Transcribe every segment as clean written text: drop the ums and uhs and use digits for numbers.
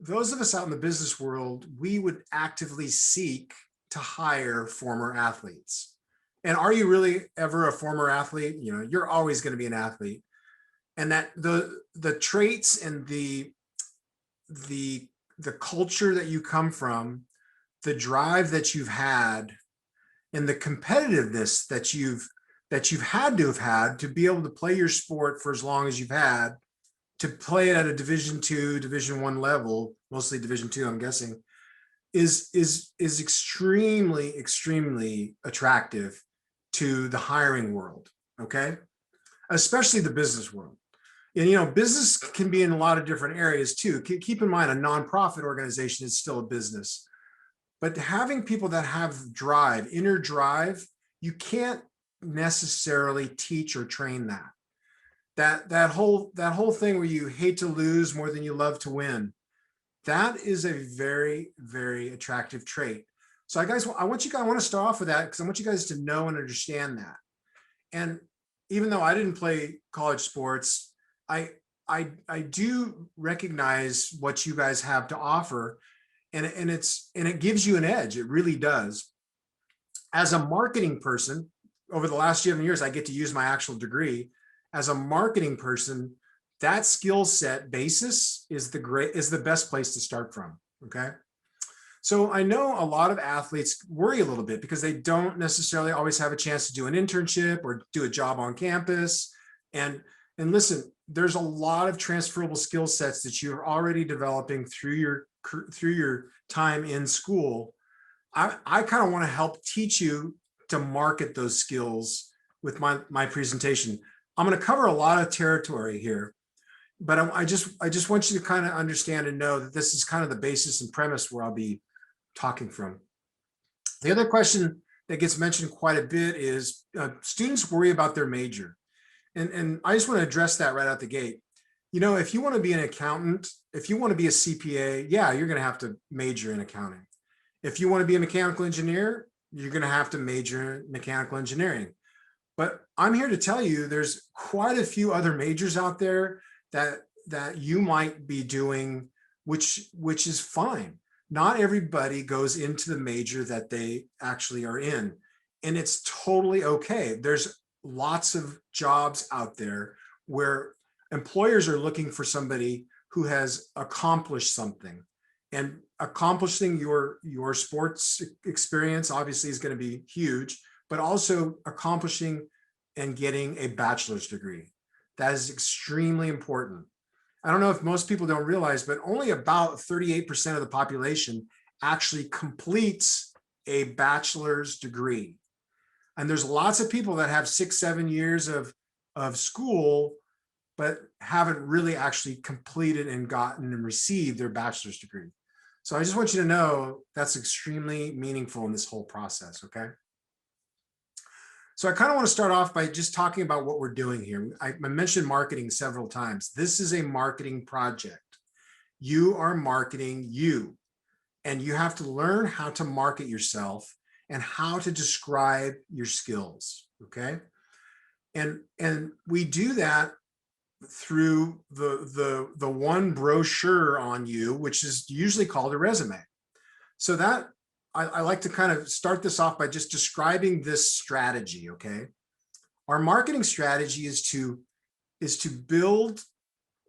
those of us out in the business world, we would actively seek to hire former athletes. And are you really ever a former athlete? You know, you're always going to be an athlete. And that the traits and the the culture that you come from, the drive that you've had, and the competitiveness that you've had to have had to be able to play your sport for as long as you've had, to play it at a Division II, Division I level, mostly Division II, I'm guessing, is extremely attractive to the hiring world. Okay, especially the business world. And you know, business can be in a lot of different areas too. Keep in mind, a nonprofit organization is still a business, but having people that have drive, inner drive, you can't necessarily teach or train that. That whole thing where you hate to lose more than you love to win, that is a very attractive trait. So I want to start off with that because I want you guys to know and understand that. And even though I didn't play college sports, I do recognize what you guys have to offer, and it gives you an edge. It really does. As a marketing person, over the last 7 years, I get to use my actual degree. As a marketing person, that skill set basis is the best place to start from. Okay. So I know a lot of athletes worry a little bit because they don't necessarily always have a chance to do an internship or do a job on campus. And listen, there's a lot of transferable skill sets that you're already developing through your time in school. I kind of want to help teach you to market those skills with my presentation. I'm going to cover a lot of territory here, but I just want you to kind of understand and know that this is kind of the basis and premise where I'll be talking from. The other question that gets mentioned quite a bit is students worry about their major. And I just want to address that right out the gate. You know, if you want to be an accountant, if you want to be a CPA, yeah, you're going to have to major in accounting. If you want to be a mechanical engineer, you're going to have to major in mechanical engineering. But I'm here to tell you there's quite a few other majors out there that you might be doing, which is fine. Not everybody goes into the major that they actually are in, and it's totally okay. There's lots of jobs out there where employers are looking for somebody who has accomplished something, and accomplishing your sports experience obviously is going to be huge, but also accomplishing and getting a bachelor's degree. That is extremely important. I don't know if most people don't realize, but only about 38% of the population actually completes a bachelor's degree. And there's lots of people that have 6-7 years of school, but haven't really actually completed and gotten and received their bachelor's degree. So I just want you to know that's extremely meaningful in this whole process, okay? So I kind of want to start off by just talking about what we're doing here. I mentioned marketing several times. This is a marketing project. You are marketing you, and you have to learn how to market yourself and how to describe your skills, okay? And we do that through the one brochure on you, which is usually called a resume. So that I like to kind of start this off by just describing this strategy, okay? Our marketing strategy is to build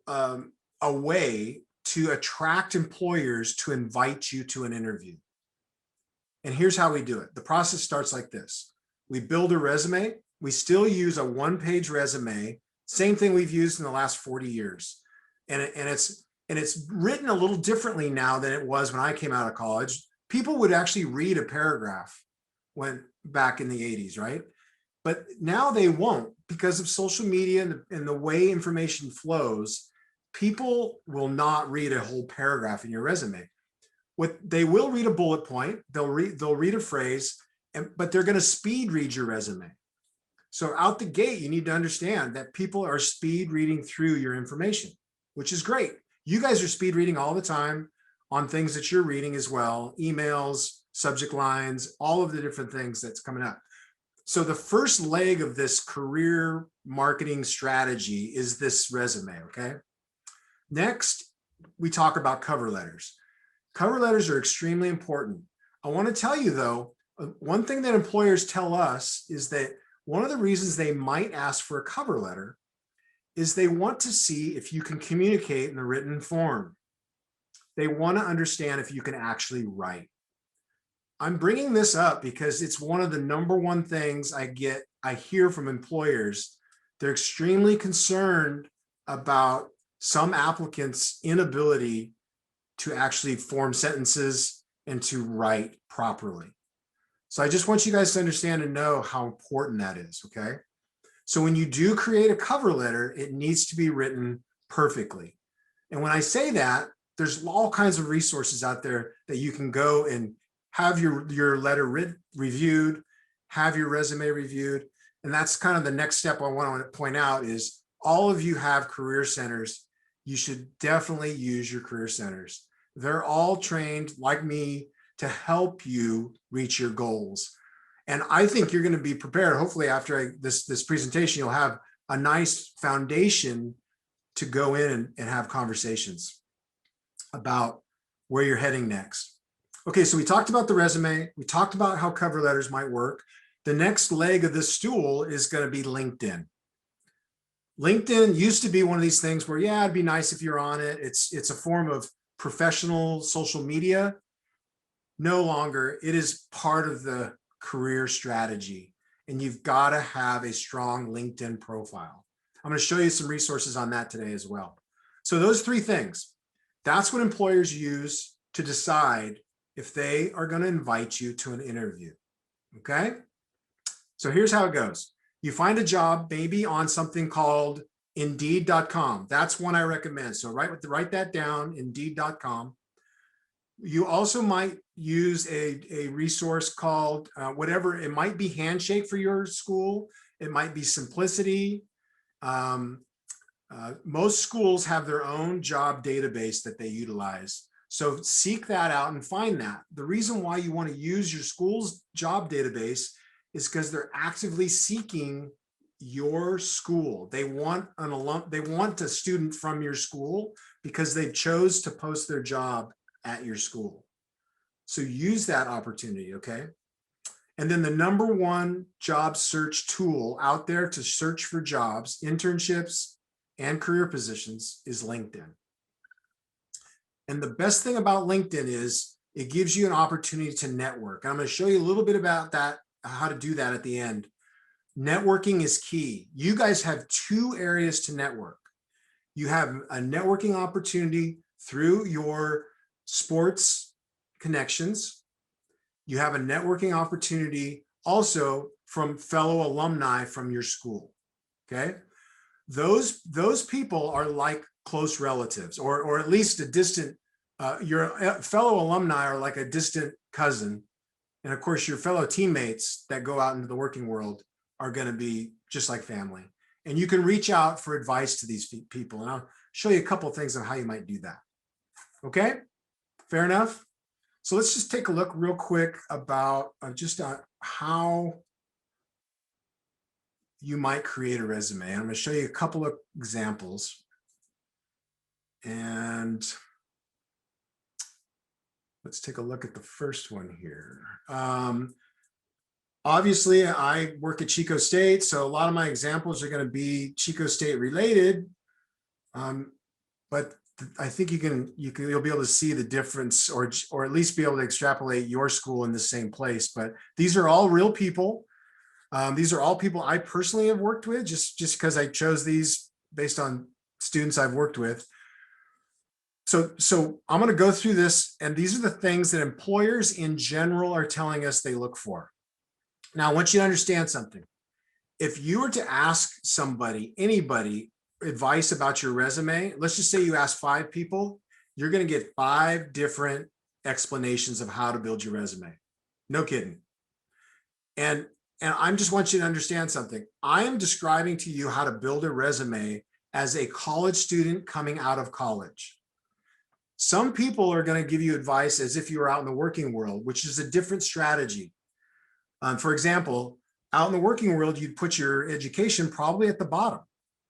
a way to attract employers to invite you to an interview. And here's how we do it. The process starts like this. We build a resume. We still use a one-page resume, same thing we've used in the last 40 years. And it's written a little differently now than it was when I came out of college. People would actually read a paragraph when back in the 80s, right? But now they won't, because of social media and the way information flows. People will not read a whole paragraph in your resume. What they will read a bullet point, they'll read a phrase, but they're going to speed read your resume. So out the gate, you need to understand that people are speed reading through your information, which is great. You guys are speed reading all the time on things that you're reading as well, emails, subject lines, all of the different things that's coming up. So the first leg of this career marketing strategy is this resume, okay? Next, we talk about cover letters. Cover letters are extremely important. I want to tell you though, one thing that employers tell us is that one of the reasons they might ask for a cover letter is they want to see if you can communicate in a written form. They want to understand if you can actually write. I'm bringing this up because it's one of the number one things I hear from employers. They're extremely concerned about some applicants' inability to actually form sentences and to write properly. So I just want you guys to understand and know how important that is, okay? So when you do create a cover letter, it needs to be written perfectly. And when I say that, there's all kinds of resources out there that you can go and have your letter reviewed, have your resume reviewed. And that's kind of the next step I want to point out is all of you have career centers. You should definitely use your career centers. They're all trained like me to help you reach your goals. And I think you're going to be prepared. Hopefully after this presentation, you'll have a nice foundation to go in and have conversations about where you're heading next. Okay, so we talked about the resume. We talked about how cover letters might work. The next leg of this stool is going to be LinkedIn. LinkedIn used to be one of these things where, yeah, it'd be nice if you're on it. It's a form of professional social media. No longer. It is part of the career strategy, and you've got to have a strong LinkedIn profile. I'm going to show you some resources on that today as well. So those three things, that's what employers use to decide if they are going to invite you to an interview. Okay. So here's how it goes. You find a job maybe on something called Indeed.com. That's one I recommend. So write that down, Indeed.com. You also might use a resource called whatever. It might be Handshake for your school. It might be Simplicity. Most schools have their own job database that they utilize. So seek that out and find that. The reason why you want to use your school's job database is because they're actively seeking your school. They want a student from your school because they chose to post their job at your school. So use that opportunity, okay? And then the number one job search tool out there to search for jobs, internships, and career positions is LinkedIn. And the best thing about LinkedIn is it gives you an opportunity to network. I'm going to show you a little bit about that, how to do that at the end. Networking is key. You guys have two areas to network. You have a networking opportunity through your sports connections. You have a networking opportunity also from fellow alumni from your school. Okay. Those people are like close relatives, or at least a distant, your fellow alumni are like a distant cousin. And of course, your fellow teammates that go out into the working world are going to be just like family. And you can reach out for advice to these people. And I'll show you a couple of things on how you might do that. Okay, fair enough. So let's just take a look real quick about how you might create a resume. I'm going to show you a couple of examples. And let's take a look at the first one here. Obviously, I work at Chico State, so a lot of my examples are going to be Chico State related. But I think you'll be able to see the difference, or at least be able to extrapolate your school in the same place. But these are all real people. These are all people I personally have worked with, just because I chose these based on students I've worked with. So I'm going to go through this, and these are the things that employers in general are telling us they look for. Now, I want you to understand something. If you were to ask anybody, advice about your resume, let's just say you ask 5 people, you're going to get 5 different explanations of how to build your resume. No kidding. And I just want you to understand something. I am describing to you how to build a resume as a college student coming out of college. Some people are going to give you advice as if you were out in the working world, which is a different strategy. For example, out in the working world, you'd put your education probably at the bottom,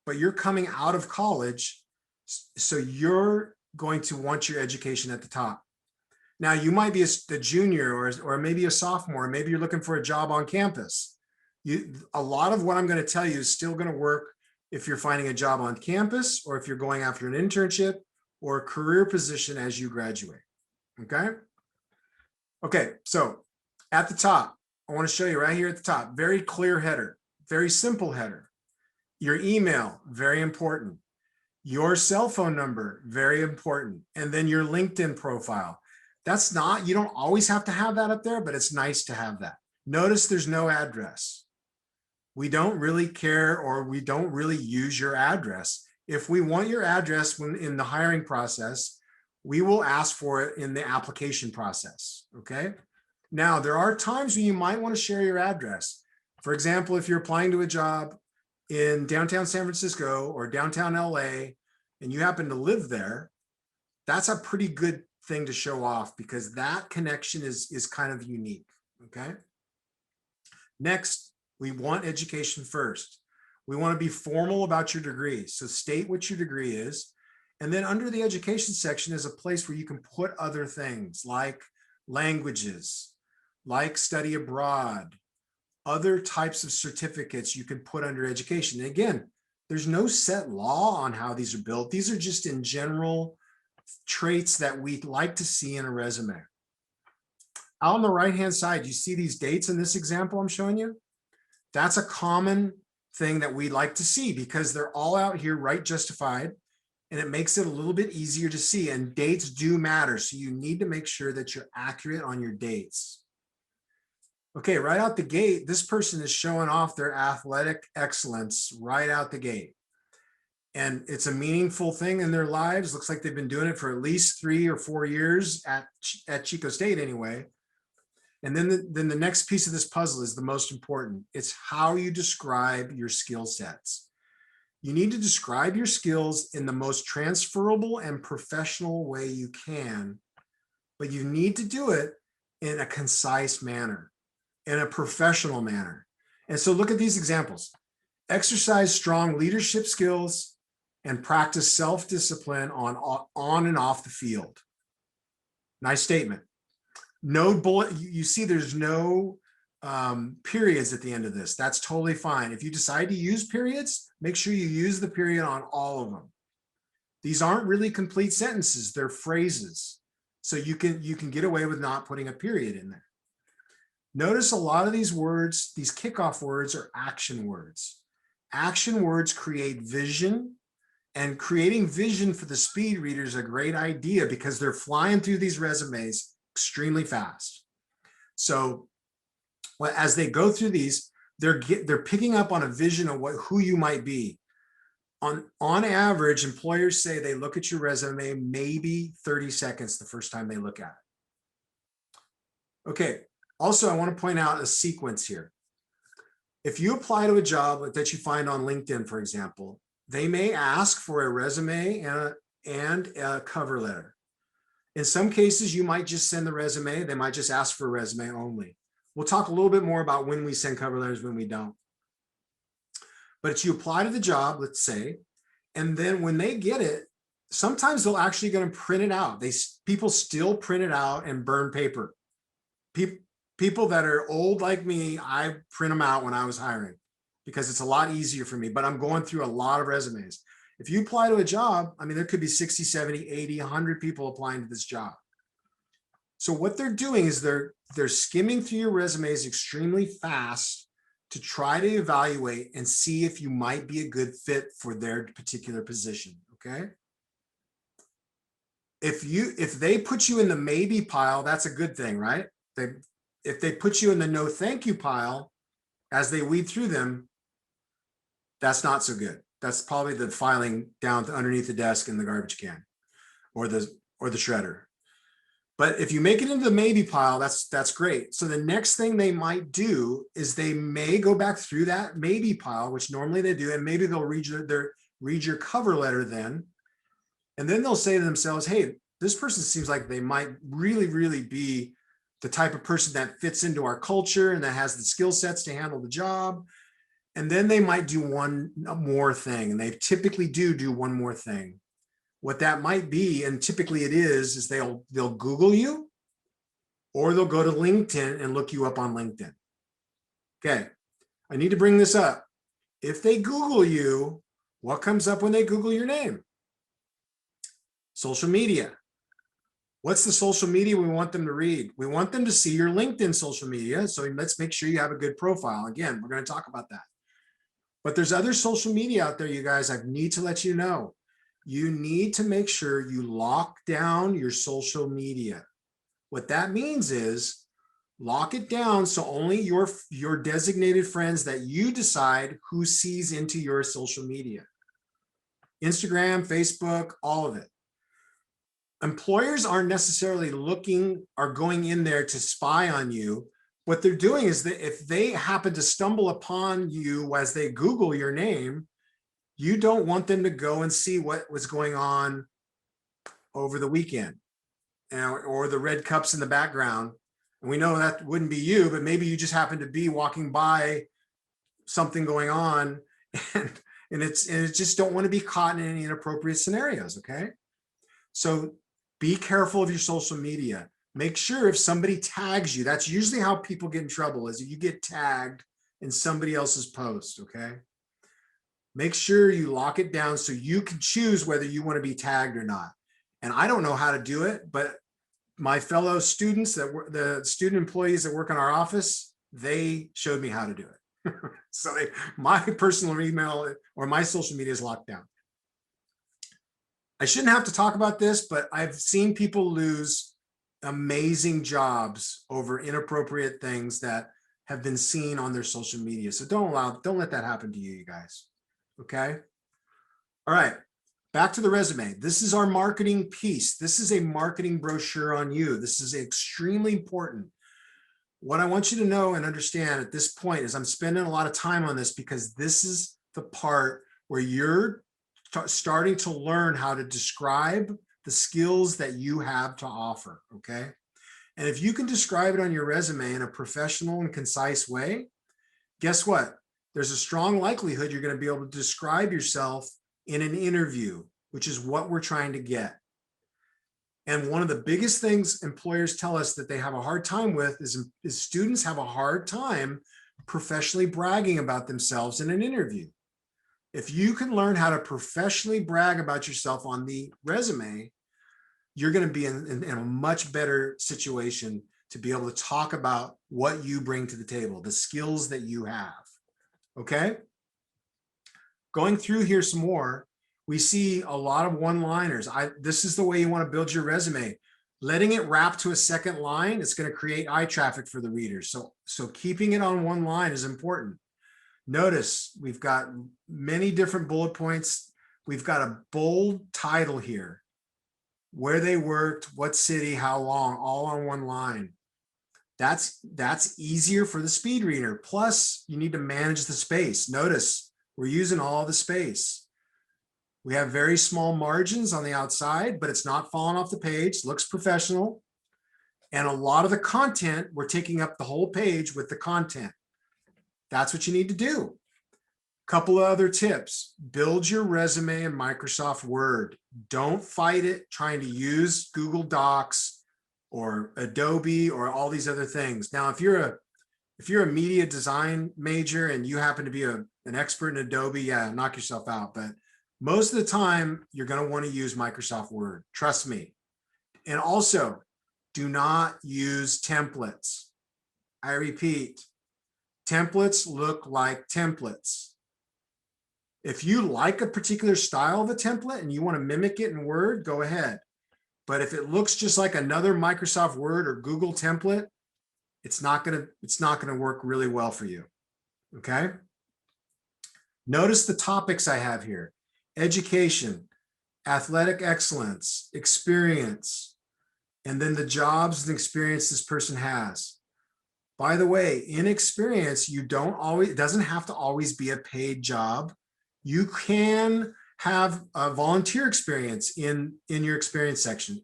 but you're coming out of college. So your going to want your education at the top. Now, you might be a junior or maybe a sophomore, maybe you're looking for a job on campus. A lot of what I'm going to tell you is still going to work if you're finding a job on campus or if you're going after an internship or a career position as you graduate. Okay. Okay. So at the top, I want to show you right here at the top, very clear header, very simple header. Your email, very important. Your cell phone number, very important. And then your LinkedIn profile. That's not, you don't always have to have that up there, but it's nice to have that. Notice there's no address. We don't really care, or we don't really use your address. If we want your address when in the hiring process, we will ask for it in the application process, okay? Now, there are times when you might want to share your address. For example, if you're applying to a job in downtown San Francisco or downtown LA, and you happen to live there, that's a pretty good thing to show off because that connection is kind of unique, okay? Next, we want education first. We want to be formal about your degree. So state what your degree is. And then under the education section is a place where you can put other things like languages, like study abroad, other types of certificates you can put under education. And again, there's no set law on how these are built. These are just in general traits that we'd like to see in a resume. Out on the right-hand side, you see these dates in this example I'm showing you? That's a common thing that we'd like to see because they're all out here right justified, and it makes it a little bit easier to see, and dates do matter. So you need to make sure that you're accurate on your dates. Okay, right out the gate, this person is showing off their athletic excellence right out the gate. And it's a meaningful thing in their lives. Looks like they've been doing it for at least 3 or 4 years at Chico State anyway. And then the next piece of this puzzle is the most important. It's how you describe your skill sets. You need to describe your skills in the most transferable and professional way you can, but you need to do it in a concise manner, in a professional manner. And so look at these examples. Exercise strong leadership skills and practice self-discipline on and off the field. Nice statement. No bullet, you see there's no periods at the end of this. That's totally fine. If you decide to use periods, make sure you use the period on all of them. These aren't really complete sentences, they're phrases. So you can get away with not putting a period in there. Notice a lot of these words, these kickoff words are action words. Action words create vision, and creating vision for the speed reader is a great idea because they're flying through these resumes extremely fast. So as they go through these, they're picking up on a vision of who you might be. On average, employers say they look at your resume maybe 30 seconds the first time they look at it. Okay, also I want to point out a sequence here. If you apply to a job that you find on LinkedIn, for example, they may ask for a resume and a cover letter. In some cases, you might just send the resume. They might just ask for a resume only. We'll talk a little bit more about when we send cover letters, when we don't. But if you apply to the job, let's say, and then when they get it, sometimes they'll actually going to print it out. People still print it out and burn paper. People that are old like me, I print them out when I was hiring because it's a lot easier for me, but I'm going through a lot of resumes. If you apply to a job, I mean, there could be 60, 70, 80, 100 people applying to this job. So what they're doing is they're skimming through your resumes extremely fast to try to evaluate and see if you might be a good fit for their particular position, okay? If they put you in the maybe pile, that's a good thing, right? If they put you in the no thank you pile, as they weed through them, that's not so good. That's probably the filing down to underneath the desk in the garbage can or the shredder. But if you make it into the maybe pile, that's great. So the next thing they might do is they may go back through that maybe pile, which normally they do, and maybe they'll read your cover letter then. And then they'll say to themselves, hey, this person seems like they might really, really be the type of person that fits into our culture and that has the skill sets to handle the job. And then they might do one more thing. And they typically do one more thing. What that might be, and typically it is they'll Google you, or they'll go to LinkedIn and look you up on LinkedIn. Okay, I need to bring this up. If they Google you, what comes up when they Google your name? Social media. What's the social media we want them to read? We want them to see your LinkedIn social media. So let's make sure you have a good profile. Again, we're going to talk about that. But there's other social media out there, you guys. I need to let you know. You need to make sure you lock down your social media. What that means is lock it down so only your designated friends that you decide who sees into your social media. Instagram, Facebook, all of it. Employers aren't necessarily going in there to spy on you. What they're doing is that if they happen to stumble upon you as they Google your name, you don't want them to go and see what was going on over the weekend, or the red cups in the background. And we know that wouldn't be you, but maybe you just happen to be walking by something going on, and it's just don't want to be caught in any inappropriate scenarios. Okay, so be careful of your social media. Make sure if somebody tags you, that's usually how people get in trouble, is you get tagged in somebody else's post. Okay, make sure you lock it down so you can choose whether you want to be tagged or not. And I don't know how to do it, but my fellow students, the student employees that work in our office, they showed me how to do it. So my personal email or my social media is locked down. I shouldn't have to talk about this, but I've seen people lose amazing jobs over inappropriate things that have been seen on their social media. So don't let that happen to you guys. Okay. All right. Back to the resume. This is our marketing piece. This is a marketing brochure on you. This is extremely important. What I want you to know and understand at this point is I'm spending a lot of time on this because this is the part where you're starting to learn how to describe the skills that you have to offer. Okay. And if you can describe it on your resume in a professional and concise way, guess what? There's a strong likelihood you're going to be able to describe yourself in an interview, which is what we're trying to get. And one of the biggest things employers tell us that they have a hard time with is students have a hard time professionally bragging about themselves in an interview. If you can learn how to professionally brag about yourself on the resume, you're going to be in a much better situation to be able to talk about what you bring to the table, the skills that you have. Okay? Going through here some more, we see a lot of one-liners. This is the way you want to build your resume. Letting it wrap to a second line, it's going to create eye traffic for the readers. So keeping it on one line is important. Notice we've got many different bullet points. We've got a bold title here, where they worked, what city, how long, all on one line. That's easier for the speed reader. Plus, you need to manage the space. Notice we're using all the space. We have very small margins on the outside, but it's not falling off the page. Looks professional. And a lot of the content, we're taking up the whole page with the content. That's what you need to do. Couple of other tips. Build your resume in Microsoft Word. Don't fight it trying to use Google Docs or Adobe or all these other things. Now, if you're a media design major and you happen to be an expert in Adobe, yeah, knock yourself out. But most of the time, you're going to want to use Microsoft Word. Trust me. And also, do not use templates. I repeat, templates look like templates. If you like a particular style of a template and you want to mimic it in Word, go ahead. But if it looks just like another Microsoft Word or Google template, it's not going to work really well for you. Okay? Notice the topics I have here: education, athletic excellence, experience, and then the jobs and experience this person has. By the way, in experience, it doesn't have to always be a paid job. You can have a volunteer experience in your experience section.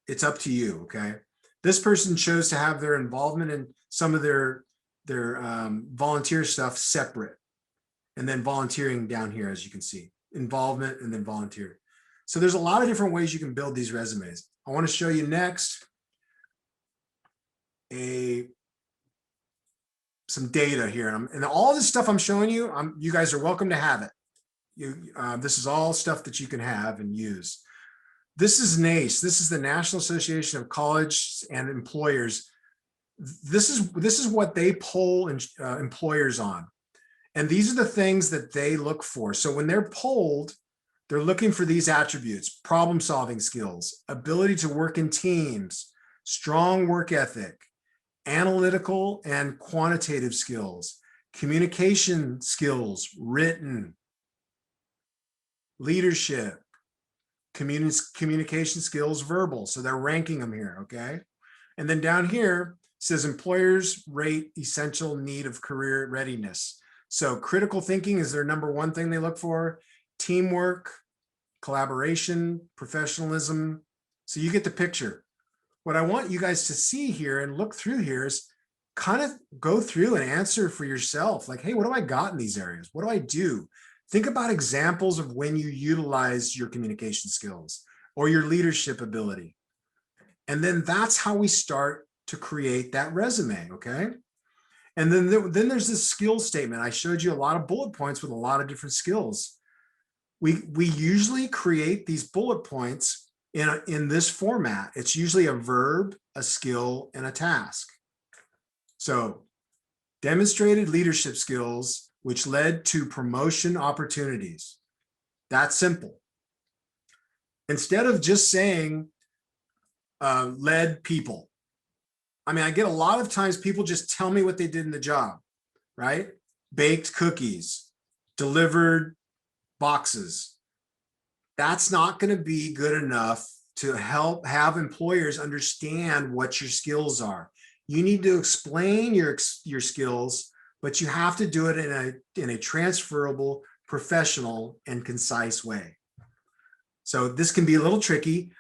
It's up to you, okay? This person chose to have their involvement in some of their volunteer stuff separate, and then volunteering down here, as you can see, involvement and then volunteer. So there's a lot of different ways you can build these resumes. I want to show you next some data here. And all this stuff I'm showing you, you guys are welcome to have it. This is all stuff that you can have and use. This is NACE. This is the National Association of Colleges and Employers. This is what they poll employers on. And these are the things that they look for. So when they're polled, they're looking for these attributes: problem-solving skills, ability to work in teams, strong work ethic, analytical and quantitative skills, communication skills, written, leadership, communication skills, verbal. So they're ranking them here, okay? And then down here says employers rate essential need of career readiness. So critical thinking is their number one thing they look for. Teamwork, collaboration, professionalism. So you get the picture. What I want you guys to see here and look through here is kind of go through and answer for yourself. Like, hey, what do I got in these areas? What do I do? Think about examples of when you utilize your communication skills or your leadership ability. And then that's how we start to create that resume, okay? And then there's this skills statement. I showed you a lot of bullet points with a lot of different skills. We usually create these bullet points in this format. It's usually a verb, a skill, and a task. So demonstrated leadership skills, which led to promotion opportunities. That's simple. Instead of just saying led people. I mean, I get a lot of times people just tell me what they did in the job, right? Baked cookies, delivered boxes. That's not going to be good enough to help have employers understand what your skills are. You need to explain your skills, but you have to do it in a transferable, professional, and concise way. So this can be a little tricky.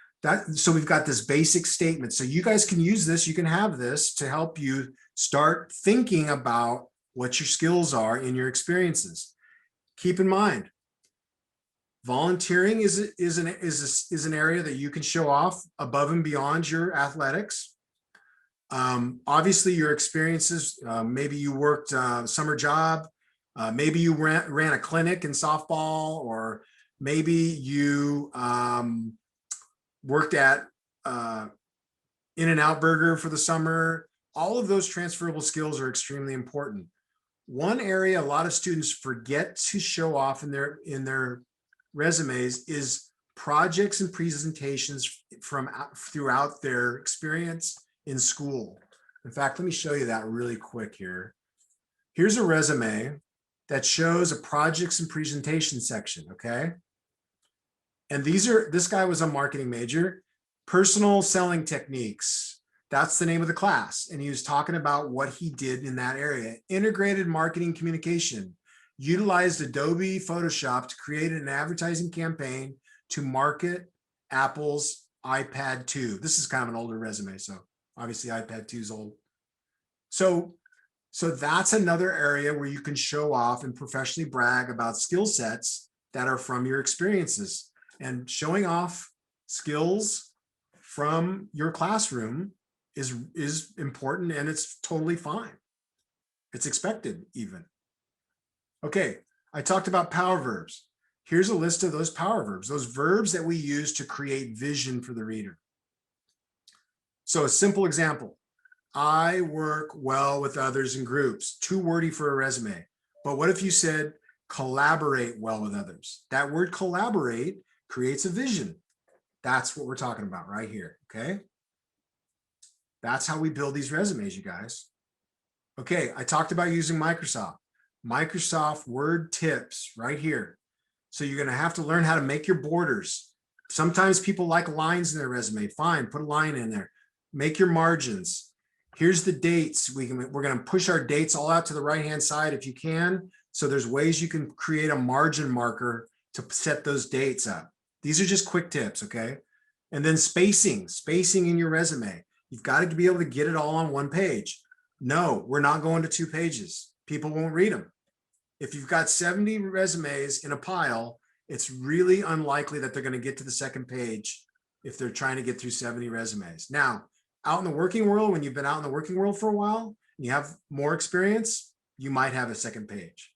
So we've got this basic statement. So you guys can use this, you can have this to help you start thinking about what your skills are in your experiences. Keep in mind, volunteering is an area that you can show off above and beyond your athletics. Obviously your experiences, maybe you worked a summer job, maybe you ran a clinic in softball, or maybe you worked at In-N-Out Burger for the summer. All of those transferable skills are extremely important. One area a lot of students forget to show off in their resumes is projects and presentations throughout their experience in school. In fact, let me show you that really quick here. Here's a resume that shows a projects and presentation section, okay? And this guy was a marketing major. Personal selling techniques, that's the name of the class. And he was talking about what he did in that area. Integrated marketing communication, utilized Adobe Photoshop to create an advertising campaign to market Apple's iPad 2. This is kind of an older resume, so obviously iPad 2 is old. So that's another area where you can show off and professionally brag about skill sets that are from your experiences. And showing off skills from your classroom is important, and it's totally fine. It's expected even. Okay, I talked about power verbs. Here's a list of those power verbs, those verbs that we use to create vision for the reader. So a simple example, I work well with others in groups. Too wordy for a resume. But what if you said collaborate well with others? That word collaborate creates a vision. That's what we're talking about right here, okay? That's how we build these resumes, you guys. Okay, I talked about using Microsoft. Microsoft Word tips right here. So you're gonna have to learn how to make your borders. Sometimes people like lines in their resume. Fine, put a line in there. Make your margins. Here's the dates. We're gonna push our dates all out to the right-hand side if you can. So there's ways you can create a margin marker to set those dates up. These are just quick tips, okay? And then spacing in your resume. You've got to be able to get it all on one page. No, we're not going to 2 pages. People won't read them. If you've got 70 resumes in a pile It's really unlikely that they're going to get to the second page if they're trying to get through 70 resumes. Now, out in the working world, when you've been out in the working world for a while, and you have more experience, you might have a second page.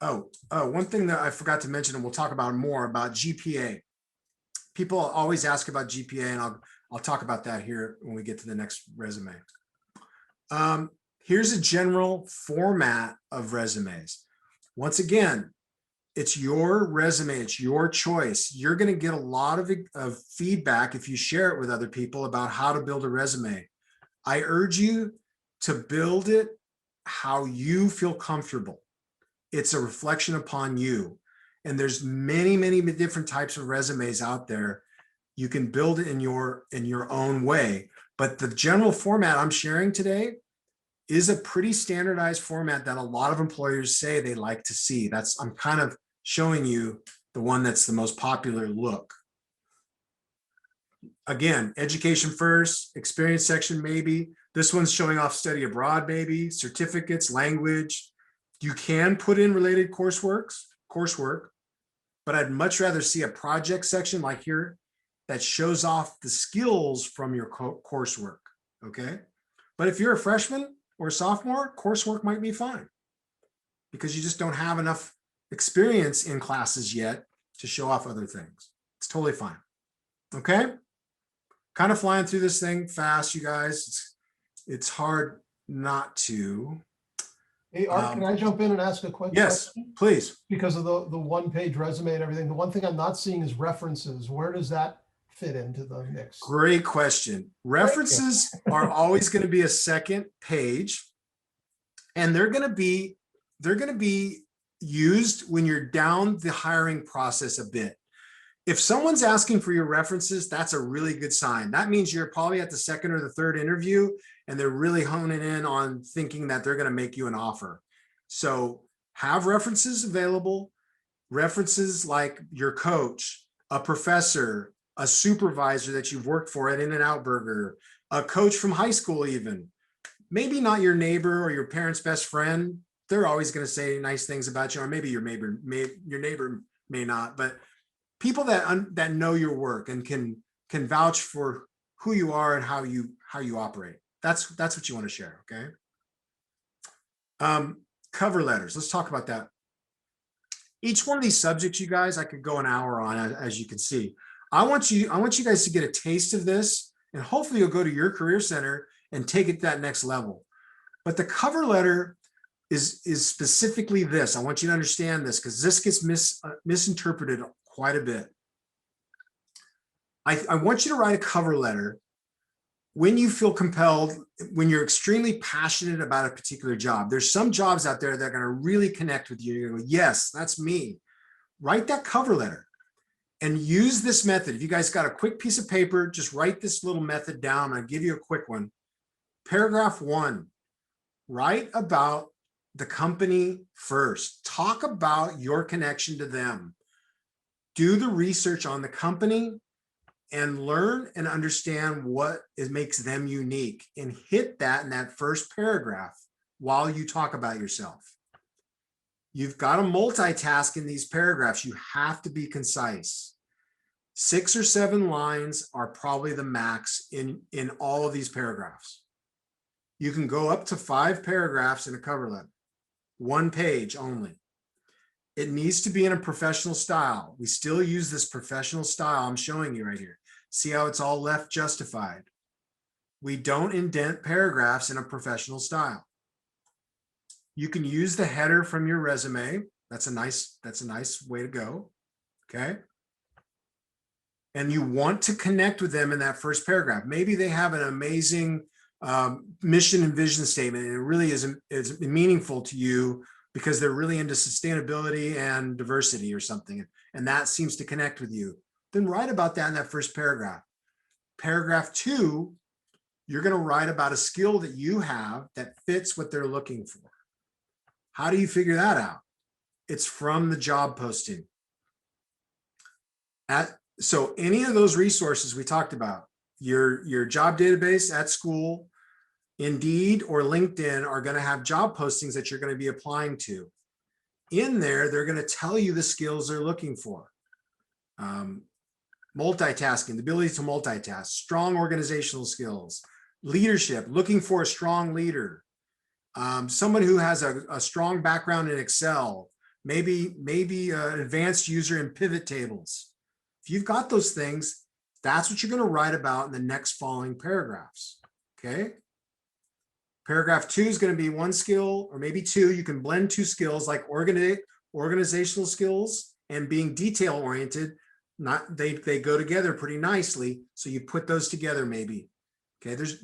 Oh, one thing that I forgot to mention, and we'll talk about more about GPA. People always ask about GPA, and I'll talk about that here when we get to the next resume. Here's a general format of resumes. Once again, it's your resume, it's your choice. You're going to get a lot of feedback if you share it with other people about how to build a resume. I urge you to build it how you feel comfortable. It's a reflection upon you. And there's many, many different types of resumes out there. You can build it in your own way. But the general format I'm sharing today is a pretty standardized format that a lot of employers say they like to see. I'm kind of showing you the one that's the most popular look. Again, education first, experience section maybe. This one's showing off study abroad maybe, certificates, language. You can put in related coursework, but I'd much rather see a project section like here that shows off the skills from your coursework, okay? But if you're a freshman or a sophomore, coursework might be fine because you just don't have enough experience in classes yet to show off other things. It's totally fine, okay? Kind of flying through this thing fast, you guys. It's hard not to. Hey, Art, can I jump in and ask a quick yes, question? Please. Because of the one-page resume and everything, the one thing I'm not seeing is references. Where does that fit into the mix? Great question. References are always going to be a second page, and they're going to be used when you're down the hiring process a bit. If someone's asking for your references, that's a really good sign. That means you're probably at the second or the third interview, and they're really honing in on thinking that they're going to make you an offer. So have references available, references like your coach, a professor, a supervisor that you've worked for at In-N-Out Burger, a coach from high school even. Maybe not your neighbor or your parents' best friend. They're always going to say nice things about you, or maybe your neighbor may not, but people that know your work and can vouch for who you are and how you operate. That's what you want to share, okay? Cover letters. Let's talk about that. Each one of these subjects, you guys, I could go an hour on, as you can see. I want you guys to get a taste of this, and hopefully you'll go to your career center and take it to that next level. But the cover letter is specifically this. I want you to understand this because this gets misinterpreted quite a bit. I want you to write a cover letter when you feel compelled, when you're extremely passionate about a particular job. There's some jobs out there that are going to really connect with you. You're going to go, yes, that's me. Write that cover letter and use this method. If you guys got a quick piece of paper, just write this little method down. I'll give you a quick one. Paragraph 1, write about the company first. Talk about your connection to them. Do the research on the company and learn and understand what makes them unique, and hit that in that first paragraph while you talk about yourself. You've got to multitask in these paragraphs. You have to be concise. 6 or 7 lines are probably the max in all of these paragraphs. You can go up to 5 paragraphs in a cover letter, 1 page only. It needs to be in a professional style. We still use this professional style I'm showing you right here. See how it's all left justified. We don't indent paragraphs in a professional style. You can use the header from your resume. That's a nice way to go. Okay. And you want to connect with them in that first paragraph. Maybe they have an amazing mission and vision statement, and it really is meaningful to you because they're really into sustainability and diversity or something, and that seems to connect with you. Then write about that in that first paragraph. Paragraph 2, you're going to write about a skill that you have that fits what they're looking for. How do you figure that out? It's from the job posting. So any of those resources we talked about, your job database at school, Indeed or LinkedIn are going to have job postings that you're going to be applying to. in there, they're going to tell you the skills they're looking for. Multitasking, the ability to multitask, strong organizational skills, leadership, looking for a strong leader, someone who has a strong background in Excel, maybe an advanced user in pivot tables. If you've got those things, that's what you're going to write about in the next following paragraphs. Okay. Paragraph 2 is going to be one skill or maybe two. You can blend two skills like organizational skills and being detail oriented. They go together pretty nicely. So you put those together maybe. Okay, this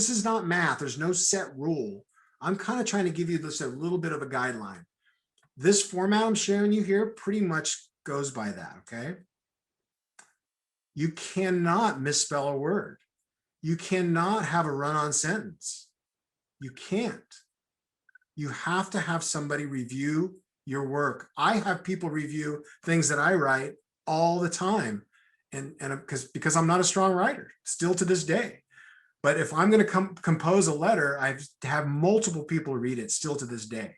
is not math. There's no set rule. I'm kind of trying to give you this a little bit of a guideline. This format I'm showing you here pretty much goes by that, okay? You cannot misspell a word. You cannot have a run-on sentence. You can't. You have to have somebody review your work. I have people review things that I write all the time. And because I'm not a strong writer, still to this day. But if I'm going to compose a letter, I have multiple people read it still to this day.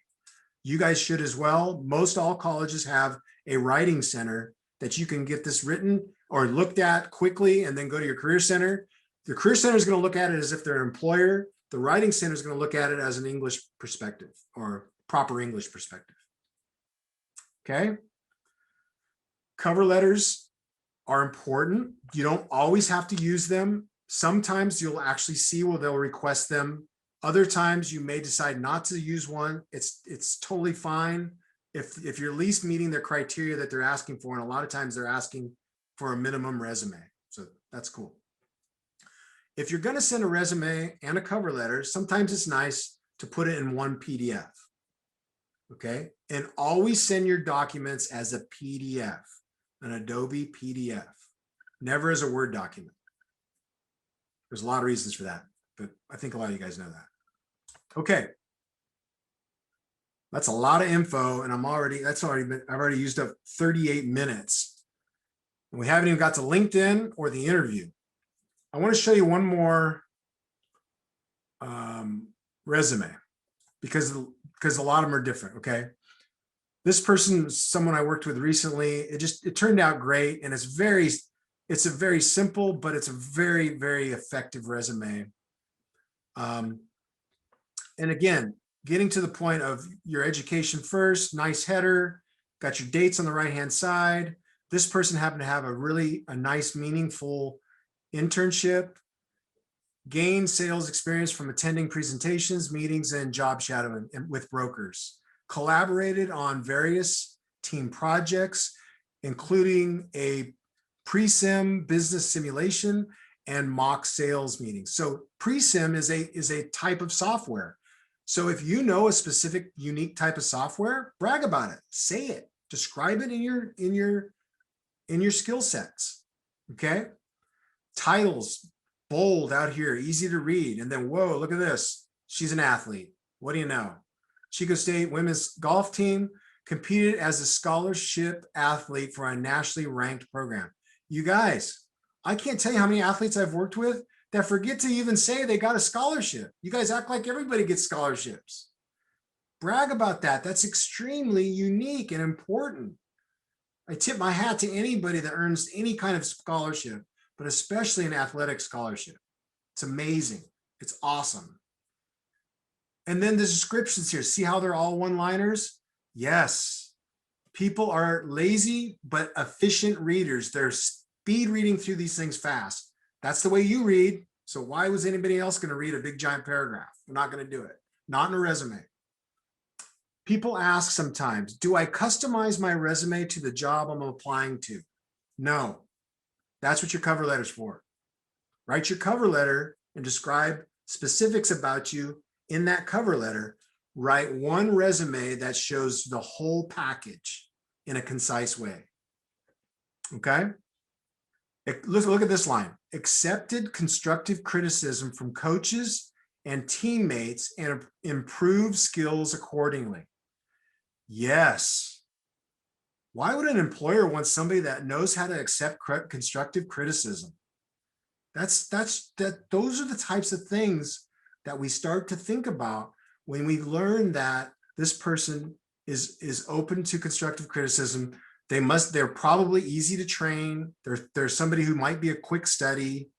You guys should as well. Most all colleges have a writing center that you can get this written or looked at quickly and then go to your career center. The career center is going to look at it as if they're an employer. The writing center is going to look at it as an English perspective or proper English perspective. Okay. Cover letters are important. You don't always have to use them. Sometimes you'll actually see where they'll request them. Other times you may decide not to use one. It's totally fine if you're at least meeting their criteria that they're asking for. And a lot of times they're asking for a minimum resume. So that's cool. If you're going to send a resume and a cover letter, sometimes it's nice to put it in one PDF. Okay. And always send your documents as a PDF. An Adobe PDF, never as a Word document. There's a lot of reasons for that, but I think a lot of you guys know that. Okay. That's a lot of info, and I've already used up 38 minutes. And we haven't even got to LinkedIn or the interview. I want to show you one more resume because a lot of them are different, okay? This person, someone I worked with recently, it turned out great. And it's a very simple, but it's a very, very effective resume. And again, getting to the point of your education first, nice header, got your dates on the right-hand side. This person happened to have a nice, meaningful internship, gained sales experience from attending presentations, meetings, and job shadowing with brokers. Collaborated on various team projects, including a pre-sim business simulation and mock sales meetings. So pre-sim is a type of software. So if you know a specific unique type of software, brag about it, say it, describe it in your skill sets. Okay. Titles, bold out here, easy to read. And then, whoa, look at this. She's an athlete. What do you know? Chico State women's golf team competed as a scholarship athlete for a nationally ranked program. You guys, I can't tell you how many athletes I've worked with that forget to even say they got a scholarship. You guys act like everybody gets scholarships. Brag about that. That's extremely unique and important. I tip my hat to anybody that earns any kind of scholarship, but especially an athletic scholarship. It's amazing. It's awesome. And then the descriptions here, see how they're all one-liners? Yes. People are lazy, but efficient readers. They're speed reading through these things fast. That's the way you read. So why was anybody else going to read a big giant paragraph? We're not going to do it. Not in a resume. People ask sometimes, do I customize my resume to the job I'm applying to? No. That's what your cover letter's for. Write your cover letter and describe specifics about you in that cover letter. Write one resume that shows the whole package in a concise way. Okay? Look at this line. Accepted constructive criticism from coaches and teammates and improve skills accordingly. Yes. Why would an employer want somebody that knows how to accept constructive criticism? Those are the types of things that we start to think about when we learn that this person is open to constructive criticism. They're probably easy to train. They're somebody who might be a quick study,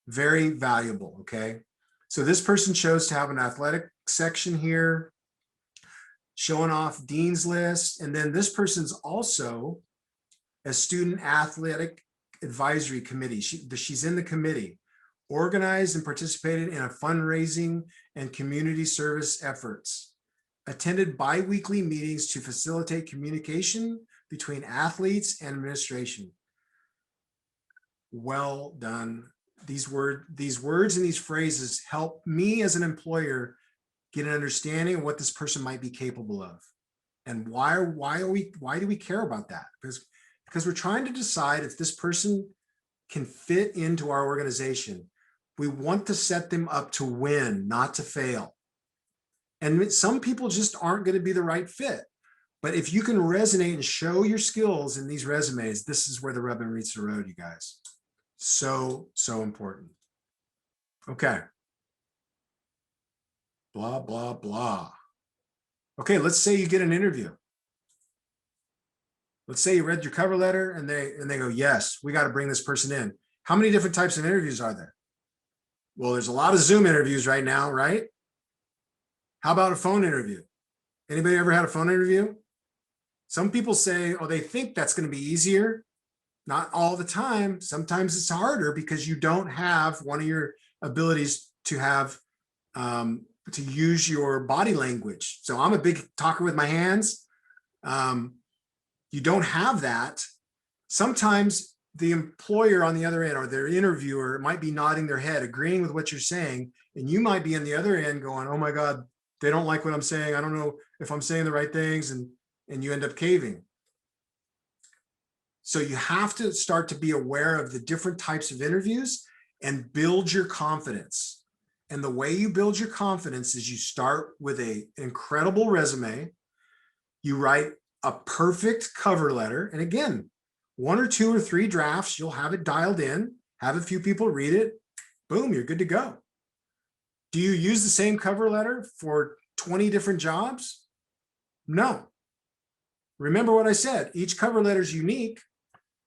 very valuable, okay? So this person chose to have an athletic section here, showing off dean's list. And then this person's also a student athletic advisory committee. She's in the committee, organized and participated in a fundraising and community service efforts, attended bi-weekly meetings to facilitate communication between athletes and administration. Well done. These words and these phrases help me as an employer get an understanding of what this person might be capable of. And why do we care about that? Because we're trying to decide if this person can fit into our organization. We want to set them up to win, not to fail. And some people just aren't going to be the right fit. But if you can resonate and show your skills in these resumes, this is where the rubber meets the road, you guys. So important. Okay. Blah, blah, blah. Okay, let's say you get an interview. Let's say you read your cover letter and they go, yes, we got to bring this person in. How many different types of interviews are there? Well, there's a lot of Zoom interviews right now, right? How about a phone interview? Anybody ever had a phone interview? Some people say, oh, they think that's going to be easier. Not all the time. Sometimes it's harder because you don't have one of your abilities to have to use your body language. So I'm a big talker with my hands. You don't have that. Sometimes the employer on the other end or their interviewer might be nodding their head, agreeing with what you're saying. And you might be on the other end going, oh my God, they don't like what I'm saying. I don't know if I'm saying the right things. And you end up caving. So you have to start to be aware of the different types of interviews and build your confidence. And the way you build your confidence is you start with an incredible resume. You write a perfect cover letter. And again, 1 or 2 or 3 drafts, you'll have it dialed in, have a few people read it. Boom, you're good to go. Do you use the same cover letter for 20 different jobs? No. Remember what I said, each cover letter is unique.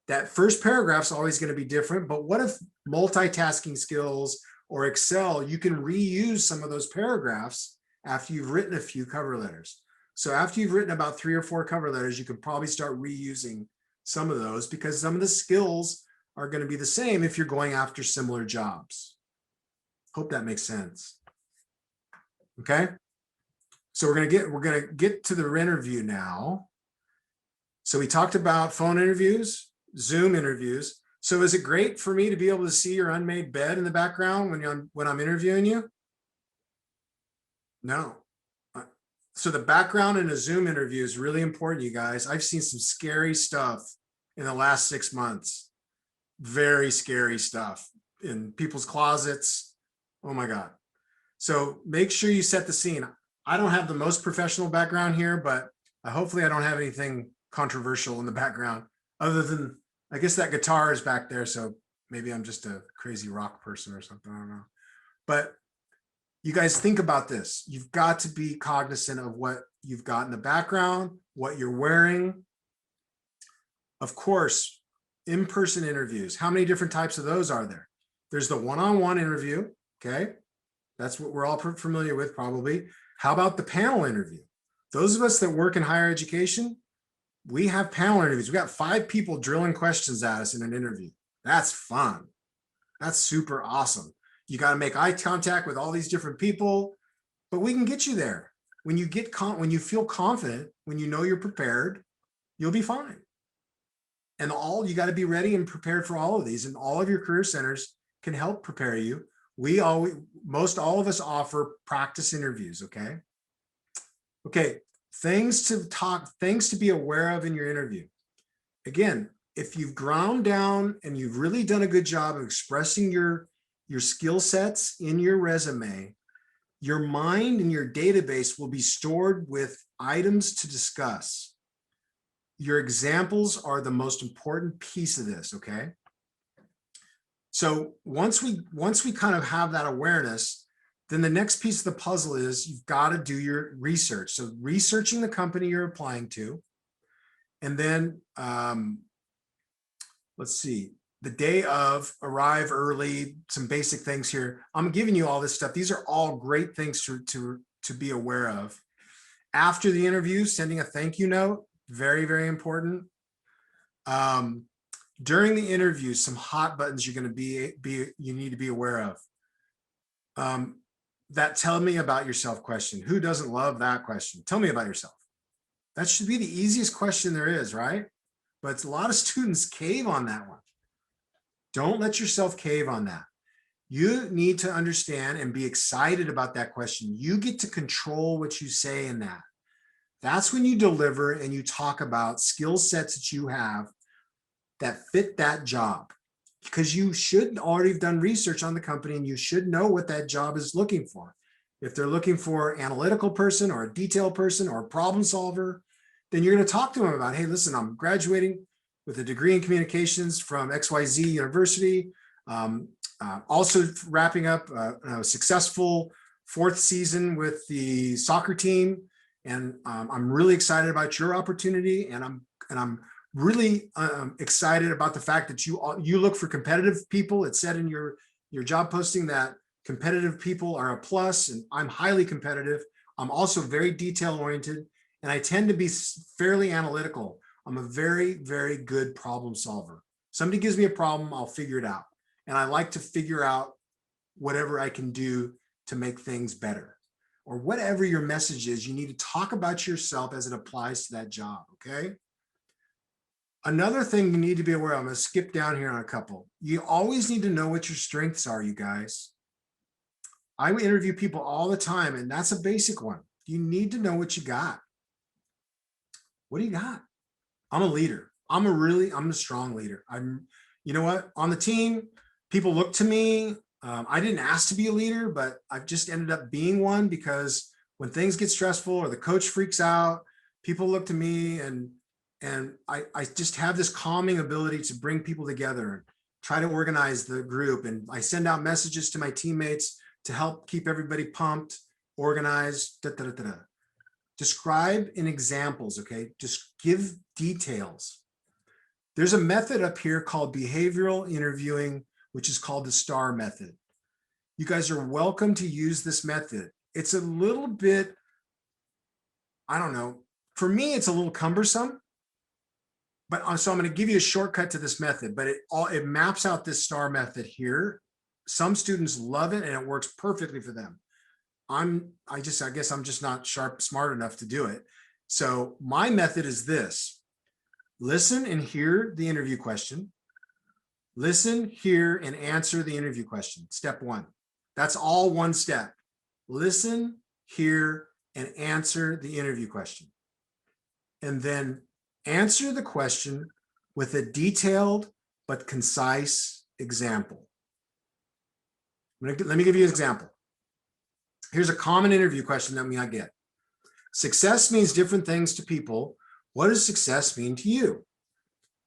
That first paragraph is always going to be different, but what if multitasking skills or Excel, you can reuse some of those paragraphs after you've written a few cover letters. So after you've written about 3 or 4 cover letters, you can probably start reusing some of those because some of the skills are going to be the same if you're going after similar jobs. Hope that makes sense. Okay. So we're going to get to the interview now. So we talked about phone interviews, Zoom interviews. So is it great for me to be able to see your unmade bed in the background when I'm interviewing you? No. So the background in a Zoom interview is really important, you guys. I've seen some scary stuff in the last 6 months. Very scary stuff in people's closets. Oh my God. So make sure you set the scene. I don't have the most professional background here, but hopefully I don't have anything controversial in the background other than, I guess that guitar is back there. So maybe I'm just a crazy rock person or something. I don't know. But you guys think about this. You've got to be cognizant of what you've got in the background, what you're wearing. Of course, in-person interviews. How many different types of those are there? There's the one-on-one interview. Okay. That's what we're all familiar with probably. How about the panel interview? Those of us that work in higher education, we have panel interviews. We got 5 people drilling questions at us in an interview. That's fun. That's super awesome. You got to make eye contact with all these different people, but we can get you there. When you when you feel confident, when you know you're prepared, you'll be fine. And you got to be ready and prepared for all of these, and all of your career centers can help prepare you. Most all of us offer practice interviews. Okay. Okay. Things to be aware of in your interview. Again, if you've ground down and you've really done a good job of expressing your skill sets in your resume, your mind and your database will be stored with items to discuss. Your examples are the most important piece of this, okay? So once we kind of have that awareness, Then the next piece of the puzzle is you've got to do your research. So researching the company you're applying to. And then let's see, the day of, arrive early, some basic things here. I'm giving you all this stuff. These are all great things to be aware of. After the interview, sending a thank you note, very, very important. During the interview, some hot buttons you're going to you need to be aware of. That tell me about yourself question. Who doesn't love that question? Tell me about yourself. That should be the easiest question there is, right? But a lot of students cave on that one. Don't let yourself cave on that. You need to understand and be excited about that question. You get to control what you say in that. That's when you deliver and you talk about skill sets that you have that fit that job, because you should already have done research on the company and you should know what that job is looking for. If they're looking for an analytical person or a detail person or a problem solver, then you're going to talk to them about, hey, listen, I'm graduating with a degree in communications from XYZ University. Also wrapping up a successful 4th season with the soccer team. And I'm really excited about your opportunity. And I'm really excited about the fact that you look for competitive people. It said in your job posting that competitive people are a plus, and I'm highly competitive. I'm also very detail oriented, and I tend to be fairly analytical. I'm a very, very good problem solver. Somebody gives me a problem, I'll figure it out. And I like to figure out whatever I can do to make things better. Or whatever your message is, you need to talk about yourself as it applies to that job, okay? Another thing you need to be aware of, I'm going to skip down here on a couple. You always need to know what your strengths are, you guys. I interview people all the time, and that's a basic one. You need to know what you got. What do you got? I'm a leader. I'm a strong leader. You know what? On the team, people look to me. I didn't ask to be a leader, but I've just ended up being one, because when things get stressful or the coach freaks out, people look to me, and I just have this calming ability to bring people together and try to organize the group. And I send out messages to my teammates to help keep everybody pumped, organized, Describe in examples, okay? Just give details. There's a method up here called behavioral interviewing, which is called the STAR method. You guys are welcome to use this method. It's a little bit, I don't know, for me, it's a little cumbersome, but so I'm going to give you a shortcut to this method, but it maps out this STAR method here. Some students love it and it works perfectly for them. I guess I'm just not smart enough to do it. So my method is this: listen and hear the interview question. Listen, hear, and answer the interview question. Step 1. That's all one step. Listen, hear, and answer the interview question. And then answer the question with a detailed but concise example. Let me give you an example. Here's a common interview question that I get. Success means different things to people. What does success mean to you?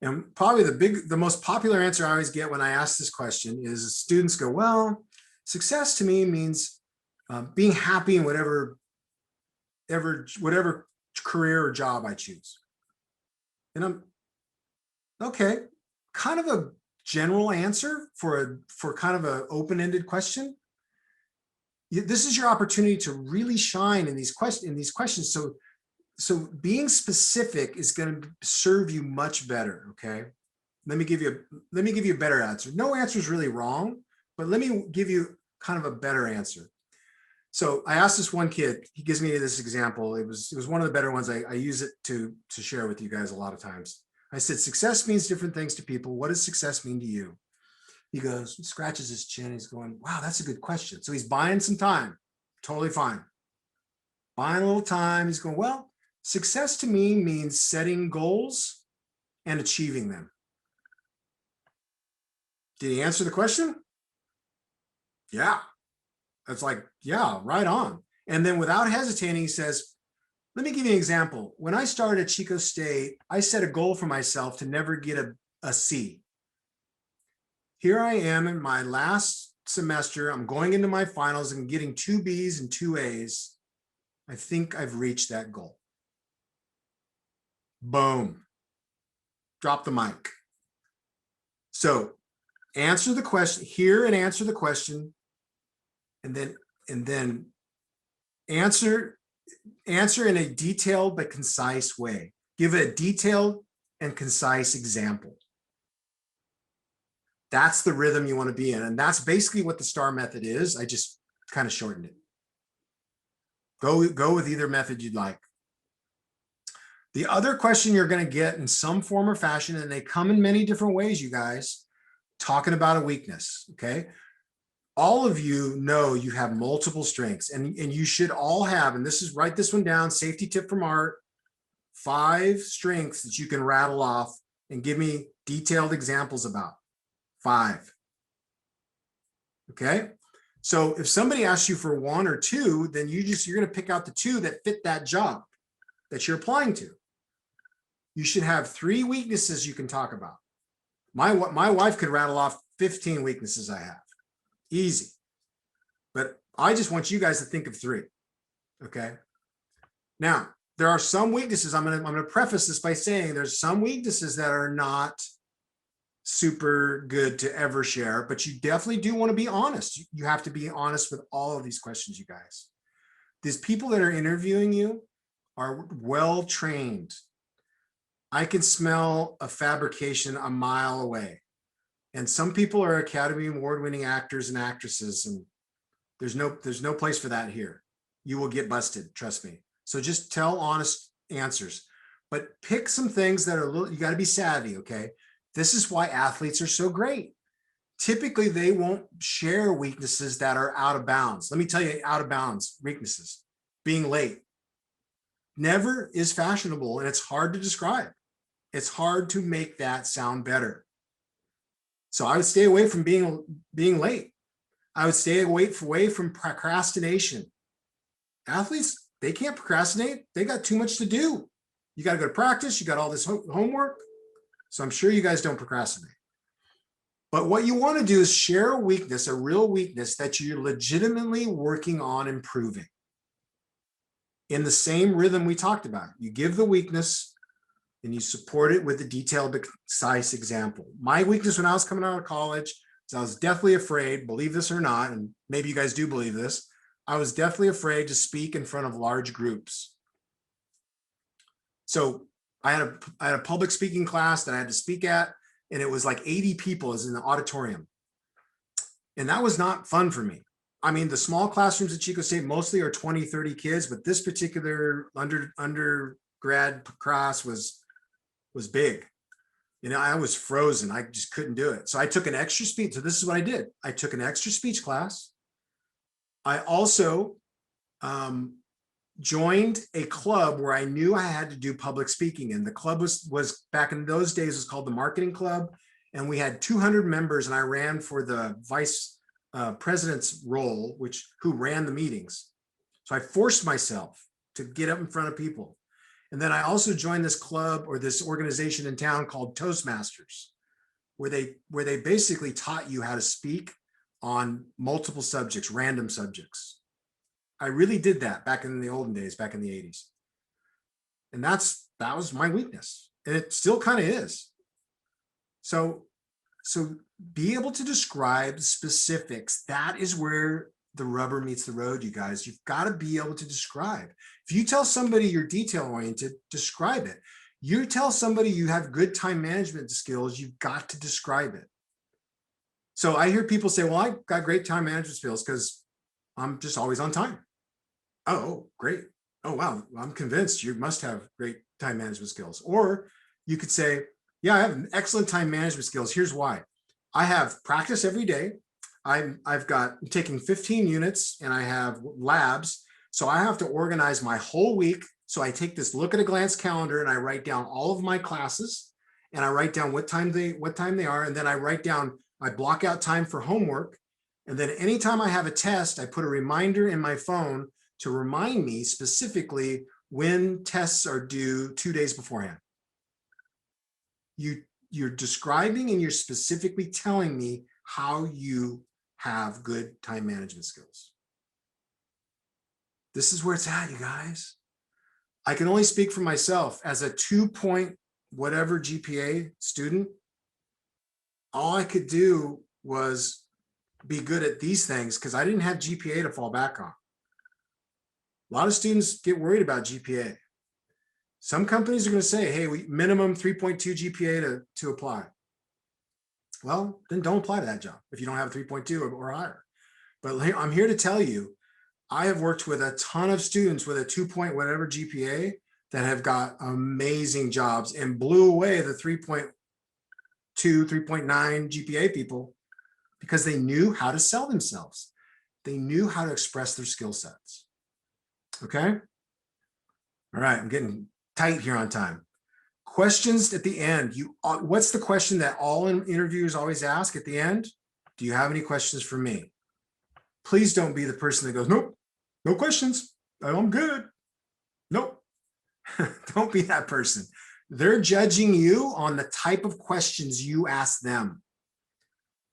And probably the most popular answer I always get when I ask this question is students go, well, success to me means being happy in whatever career or job I choose. And I'm, okay, kind of a general answer for kind of an open-ended question. This is your opportunity to really shine in these questions. So being specific is going to serve you much better. Okay. Let me give you a better answer. No answer is really wrong, but let me give you kind of a better answer. So I asked this one kid, he gives me this example. It was one of the better ones. I use it to share with you guys a lot of times. I said, success means different things to people. What does success mean to you? He goes, scratches his chin. He's going, wow, that's a good question. So he's buying some time. Totally fine. Buying a little time. He's going, well, success to me means setting goals and achieving them. Did he answer the question? Yeah. It's like, yeah, right on. And then without hesitating, he says, let me give you an example. When I started at Chico State, I set a goal for myself to never get a C. Here I am in my last semester, I'm going into my finals and getting 2 B's and 2 A's, I think I've reached that goal. Boom. Drop the mic. So answer the question, hear and answer the question, and then answer in a detailed but concise way. Give a detailed and concise example. That's the rhythm you want to be in. And that's basically what the STAR method is. I just kind of shortened it. Go with either method you'd like. The other question you're going to get in some form or fashion, and they come in many different ways, you guys, talking about a weakness, okay? All of you know you have multiple strengths, and you should all have, and this is, write this one down, safety tip from Art, 5 strengths that you can rattle off and give me detailed examples about. 5. Okay? So if somebody asks you for 1 or 2, then you're going to pick out the 2 that fit that job that you're applying to. You should have 3 weaknesses you can talk about. My wife could rattle off 15 weaknesses I have. Easy. But I just want you guys to think of 3. Okay? Now, there are some weaknesses. I'm going to preface this by saying there's some weaknesses that are not super good to ever share, but you definitely do want to be honest. You have to be honest with all of these questions, you guys. These people that are interviewing you are well trained. I can smell a fabrication a mile away. And some people are Academy Award-winning actors and actresses, and there's no place for that here. You will get busted, trust me. So just tell honest answers, but pick some things that are you got to be savvy, okay? This is why athletes are so great. Typically, they won't share weaknesses that are out of bounds. Let me tell you, out of bounds weaknesses. Being late never is fashionable, and it's hard to describe. It's hard to make that sound better. So I would stay away from being late. I would stay away from procrastination. Athletes, they can't procrastinate. They got too much to do. You got to go to practice. You got all this homework. So I'm sure you guys don't procrastinate. But what you want to do is share a weakness, a real weakness that you're legitimately working on improving. In the same rhythm we talked about, you give the weakness and you support it with a detailed, concise example. My weakness when I was coming out of college is I was deathly afraid, believe this or not, and maybe you guys do believe this, I was deathly afraid to speak in front of large groups. So I had a public speaking class that I had to speak at, and it was like 80 people as in the auditorium. And that was not fun for me. I mean, the small classrooms at Chico State mostly are 20, 30 kids, but this particular undergrad class was big. You know, I was frozen. I just couldn't do it. So I took an extra speech. So this is what I did. I took an extra speech class. I also joined a club where I knew I had to do public speaking. And the club was back in those days, was called the Marketing Club. And we had 200 members, and I ran for the vice president's role, who ran the meetings. So I forced myself to get up in front of people. And then I also joined this club or this organization in town called Toastmasters, where they basically taught you how to speak on multiple subjects, random subjects. I really did that back in the olden days, back in the 80s. And that was my weakness. And it still kind of is. So be able to describe specifics. That is where the rubber meets the road, you guys. You've got to be able to describe. If you tell somebody you're detail-oriented, describe it. You tell somebody you have good time management skills, you've got to describe it. So I hear people say, well, I got great time management skills because I'm just always on time. Oh, great. Oh, wow. I'm convinced you must have great time management skills. Or you could say, yeah, I have excellent time management skills. Here's why. I have practice every day. I'm taking 15 units and I have labs. So I have to organize my whole week. So I take this look at a glance calendar and I write down all of my classes and I write down what time they are. And then I block out time for homework. And then anytime I have a test, I put a reminder in my phone to remind me specifically when tests are due 2 days beforehand. You're describing and you're specifically telling me how you have good time management skills. This is where it's at, you guys. I can only speak for myself as a 2 whatever GPA student. All I could do was be good at these things because I didn't have GPA to fall back on. A lot of students get worried about GPA. Some companies are going to say, hey, we minimum 3.2 GPA to apply. Well, then don't apply to that job if you don't have 3.2 or higher. But I'm here to tell you, I have worked with a ton of students with a 2 whatever GPA that have got amazing jobs and blew away the 3.2, 3.9 GPA people because they knew how to sell themselves. They knew how to express their skill sets. Okay. All right. I'm getting tight here on time. Questions at the end. What's the question that all interviewers always ask at the end? Do you have any questions for me? Please don't be the person that goes, nope, no questions. I'm good. Nope. Don't be that person. They're judging you on the type of questions you ask them.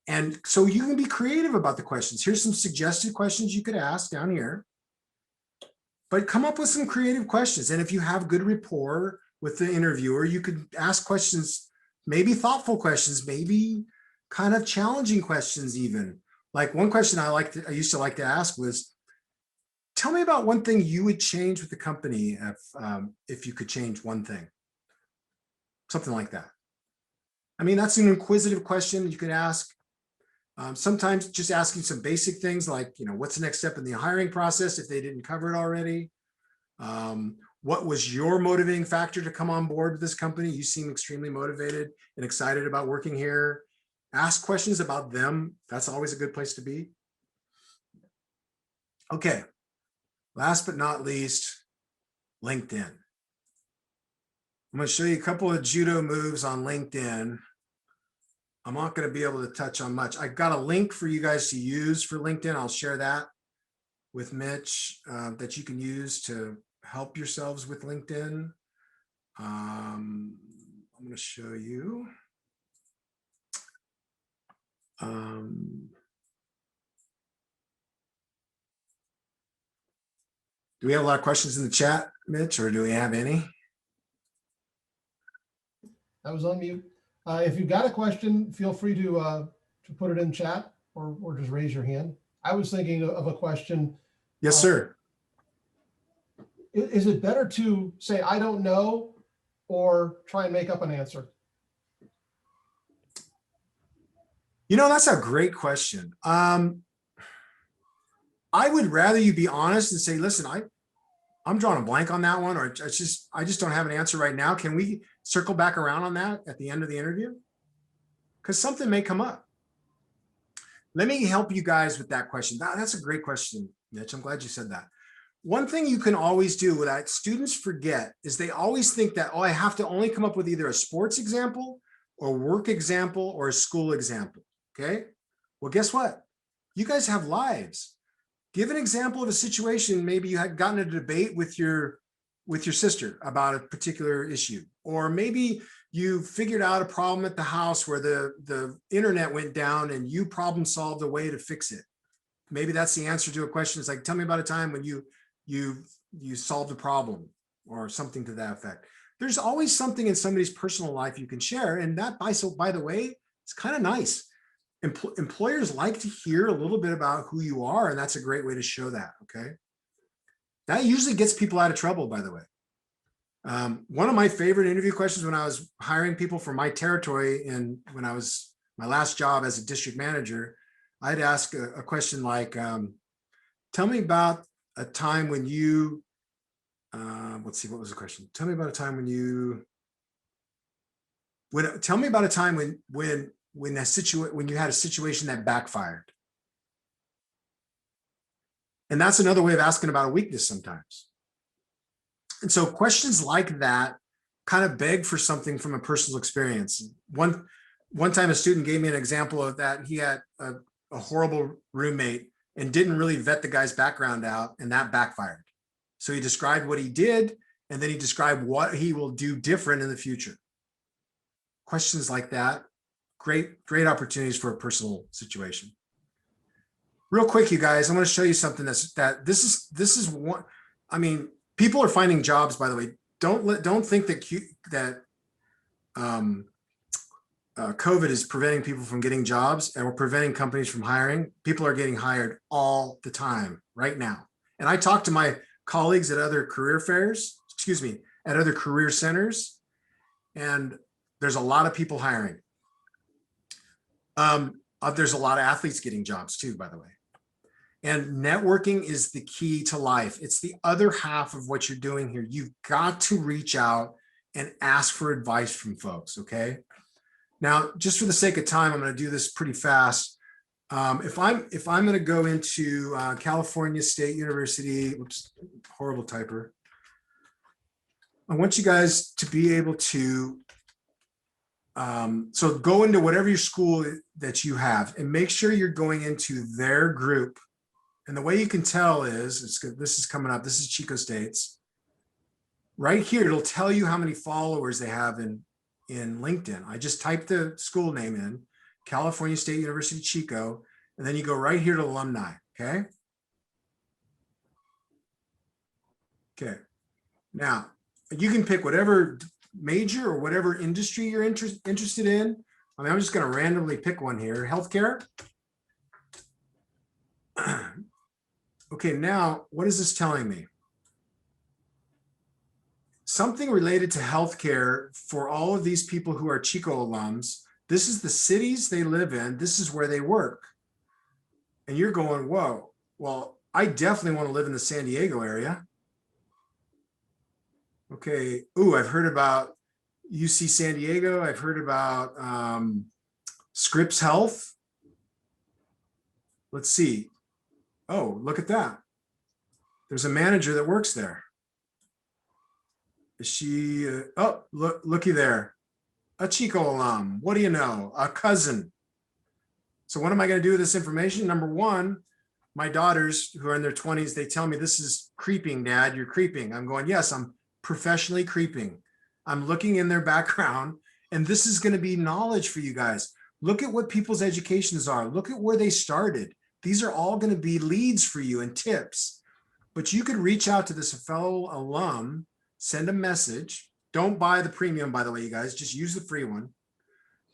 And so you can be creative about the questions. Here's some suggested questions you could ask down here. But come up with some creative questions. And if you have good rapport with the interviewer, you could ask questions, maybe thoughtful questions, maybe kind of challenging questions even. Like one question I used to like to ask was, tell me about one thing you would change with the company if you could change one thing. Something like that. I mean, that's an inquisitive question you could ask. Sometimes just asking some basic things like, what's the next step in the hiring process if they didn't cover it already? What was your motivating factor to come on board with this company? You seem extremely motivated and excited about working here. Ask questions about them. That's always a good place to be. Okay. Last but not least, LinkedIn. I'm going to show you a couple of judo moves on LinkedIn. I'm not going to be able to touch on much. I've got a link for you guys to use for LinkedIn. I'll share that with Mitch that you can use to help yourselves with LinkedIn. I'm going to show you. Do we have a lot of questions in the chat, Mitch, or do we have any? I was on mute. If you've got a question, feel free to put it in chat or just raise your hand. I was thinking of a question. Yes, sir. Is it better to say, I don't know, or try and make up an answer? That's a great question. I would rather you be honest and say, listen, I'm drawing a blank on that one, or I just don't have an answer right now. Can we circle back around on that at the end of the interview? Because something may come up. Let me help you guys with that question. That's a great question, Mitch. I'm glad you said that. One thing you can always do that students forget is they always think that, I have to only come up with either a sports example or work example or a school example. Okay. Well, guess what? You guys have lives. Give an example of a situation. Maybe you had gotten a debate with your sister about a particular issue, or maybe you figured out a problem at the house where the internet went down and you problem solved a way to fix it. Maybe that's the answer to a question. It's like, tell me about a time when you solved a problem or something to that effect. There's always something in somebody's personal life you can share. And that, by the way, it's kind of nice. Employers like to hear a little bit about who you are, and that's a great way to show that, okay? That usually gets people out of trouble, by the way. One of my favorite interview questions when I was hiring people for my territory and when I was my last job as a district manager, I'd ask a question like, tell me about a time when you, let's see, what was the question? Tell me about a time when you, tell me about a time when you had a situation that backfired. And that's another way of asking about a weakness sometimes. And so questions like that kind of beg for something from a personal experience. One time a student gave me an example of that. He had a horrible roommate and didn't really vet the guy's background out, and that backfired. So he described what he did, and then he described what he will do different in the future. Questions like that, great opportunities for a personal situation. real quick, you guys, I'm going to show you something this is one. I mean, people are finding jobs, by the way. Don't think that COVID is preventing people from getting jobs, and we're preventing companies from hiring. People are getting hired all the time right now. And I talk to my colleagues at other career fairs, at other career centers, and there's a lot of people hiring. There's a lot of athletes getting jobs too, by the way. And networking is the key to life. It's the other half of what you're doing here. You've got to reach out and ask for advice from folks, okay? Now, just for the sake of time, I'm going to do this pretty fast. If I'm going to go into California State University, oops, horrible typer. I want you guys to be able to, so go into whatever your school that you have and make sure you're going into their group. And the way you can tell is, this is coming up, this is Chico State's. Right here, it'll tell you how many followers they have in LinkedIn. I just typed the school name in, California State University, Chico, and then you go right here to alumni, okay? Okay, now you can pick whatever major or whatever industry you're interested in. I mean, I'm just gonna randomly pick one here, healthcare. Okay, now what is this telling me? Something related to healthcare for all of these people who are Chico alums. This is the cities they live in. This is where they work. And you're going, whoa, well, I definitely want to live in the San Diego area. Okay, ooh, I've heard about UC San Diego. I've heard about Scripps Health. Let's see. Oh, look at that. There's a manager that works there. Is she, oh, looky there. A Chico alum. What do you know? A cousin. So what am I going to do with this information? Number one, my daughters who are in their 20s, they tell me, this is creeping, Dad, you're creeping. I'm going, yes, I'm professionally creeping. I'm looking in their background, and this is going to be knowledge for you guys. Look at what people's educations are. Look at where they started. These are all going to be leads for you and tips. But you could reach out to this fellow alum, send a message. Don't buy the premium, by the way, you guys, just use the free one.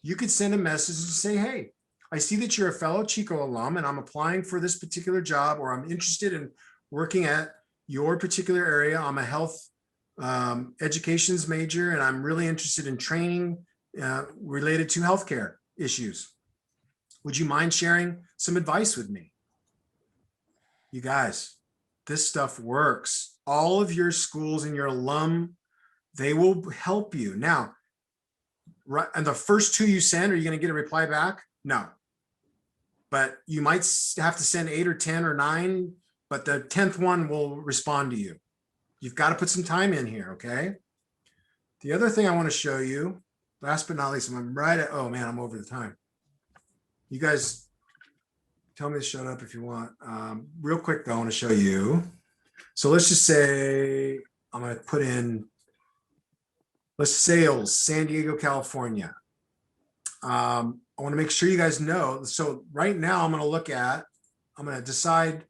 You could send a message and say, hey, I see that you're a fellow Chico alum and I'm applying for this particular job, or I'm interested in working at your particular area. I'm a health educations major, and I'm really interested in training related to healthcare issues. Would you mind sharing some advice with me? You guys, this stuff works. All of your schools and your alum, they will help you. Now, right, and the first two you send, are you going to get a reply back? No. But you might have to send 8 or 10 or 9, but the 10th one will respond to you. You've got to put some time in here, okay? The other thing I want to show you, last but not least, I'm right at, oh man, I'm over the time. You guys tell me to shut up if you want. Real quick though, I want to show you. So let's just say, I'm going to put in, let's sales, San Diego, California. I want to make sure you guys know. So right now I'm going to decide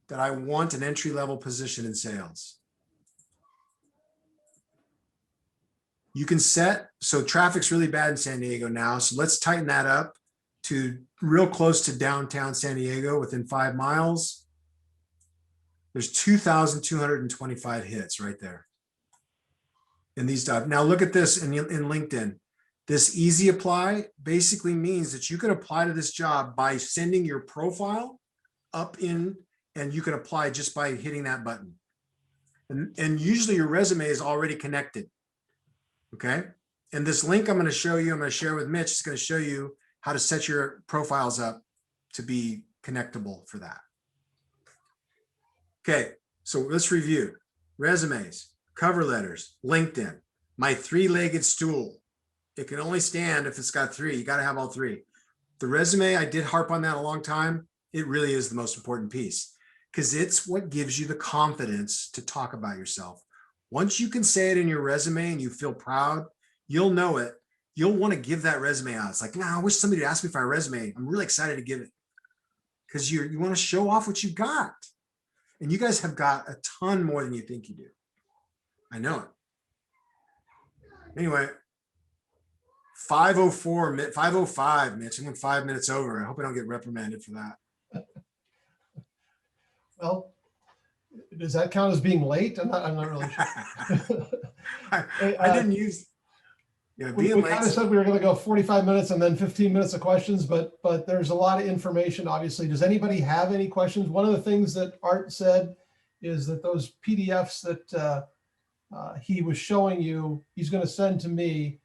that I want an entry-level position in sales. You can set, so traffic's really bad in San Diego now. So let's tighten that up to real close to downtown San Diego, within 5 miles. There's 2,225 hits right there in these jobs. Now look at this in LinkedIn. This easy apply basically means that you can apply to this job by sending your profile up in, and you can apply just by hitting that button. And usually your resume is already connected. Okay. And this link I'm going to show you, I'm going to share with Mitch, is going to show you how to set your profiles up to be connectable for that. Okay. So let's review resumes, cover letters, LinkedIn, my 3-legged stool. It can only stand if it's got 3. You got to have all 3. The resume, I did harp on that a long time. It really is the most important piece, because it's what gives you the confidence to talk about yourself. Once you can say it in your resume and you feel proud, you'll know it. You'll want to give that resume out. It's like, nah, I wish somebody would ask me for my resume. I'm really excited to give it. because you want to show off what you've got. And you guys have got a ton more than you think you do. I know it. Anyway, 5:04, 5:05, Mitch. I'm 5 minutes over. I hope I don't get reprimanded for that. Well, does that count as being late? I'm not really sure. I didn't use. Yeah, We being kind of late. said we were going to go 45 minutes and then 15 minutes of questions, but there's a lot of information, obviously. Does anybody have any questions? One of the things that Art said is that those PDFs that he was showing you, he's going to send to me.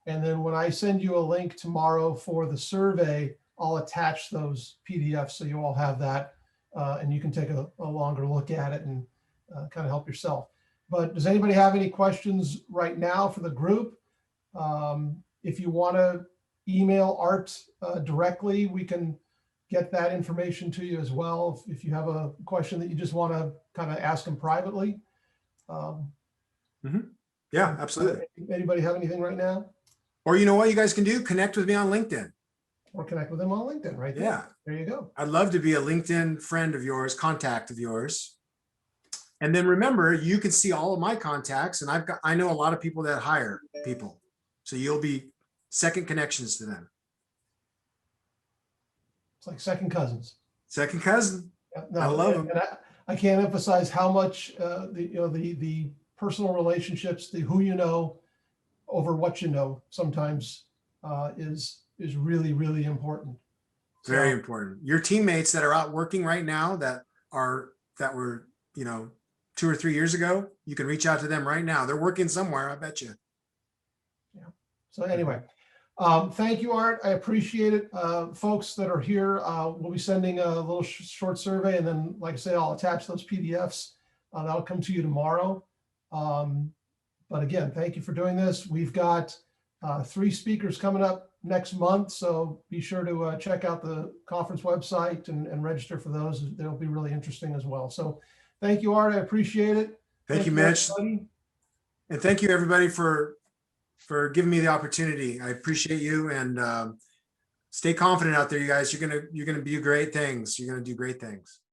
And then when I send you a link tomorrow for the survey, I'll attach those PDFs so you all have that. And you can take a longer look at it and kind of help yourself. But does anybody have any questions right now for the group? If you want to email Art directly, we can get that information to you as well. If you have a question that you just want to kind of ask him privately. Yeah, absolutely. Anybody have anything right now? Or you know what you guys can do? Connect with me on LinkedIn. Or connect with him on LinkedIn, right there. Yeah. There you go. I'd love to be a LinkedIn friend of yours, contact of yours. And then remember, you can see all of my contacts, and I know a lot of people that hire people. So you'll be second connections to them. It's like second cousins. Second cousin. Yeah, no, I love them. And I can't emphasize how much the personal relationships, the who you know over what you know sometimes is really, really important. Very important. Your teammates that are out working right now that were 2 or 3 years ago, you can reach out to them right now. They're working somewhere, I bet you. Yeah. So anyway, thank you, Art. I appreciate it. Folks that are here, we'll be sending a little short survey, and then, like I say, I'll attach those PDFs. That'll come to you tomorrow. But again, thank you for doing this. We've got 3 speakers coming up next month, so be sure to check out the conference website and register for those. They'll be really interesting as well. So thank you, Art. I appreciate it. Thank you, Mitch. Everybody. And thank you, everybody, for giving me the opportunity. I appreciate you, and stay confident out there, you guys. You're gonna do great things. You're gonna do great things.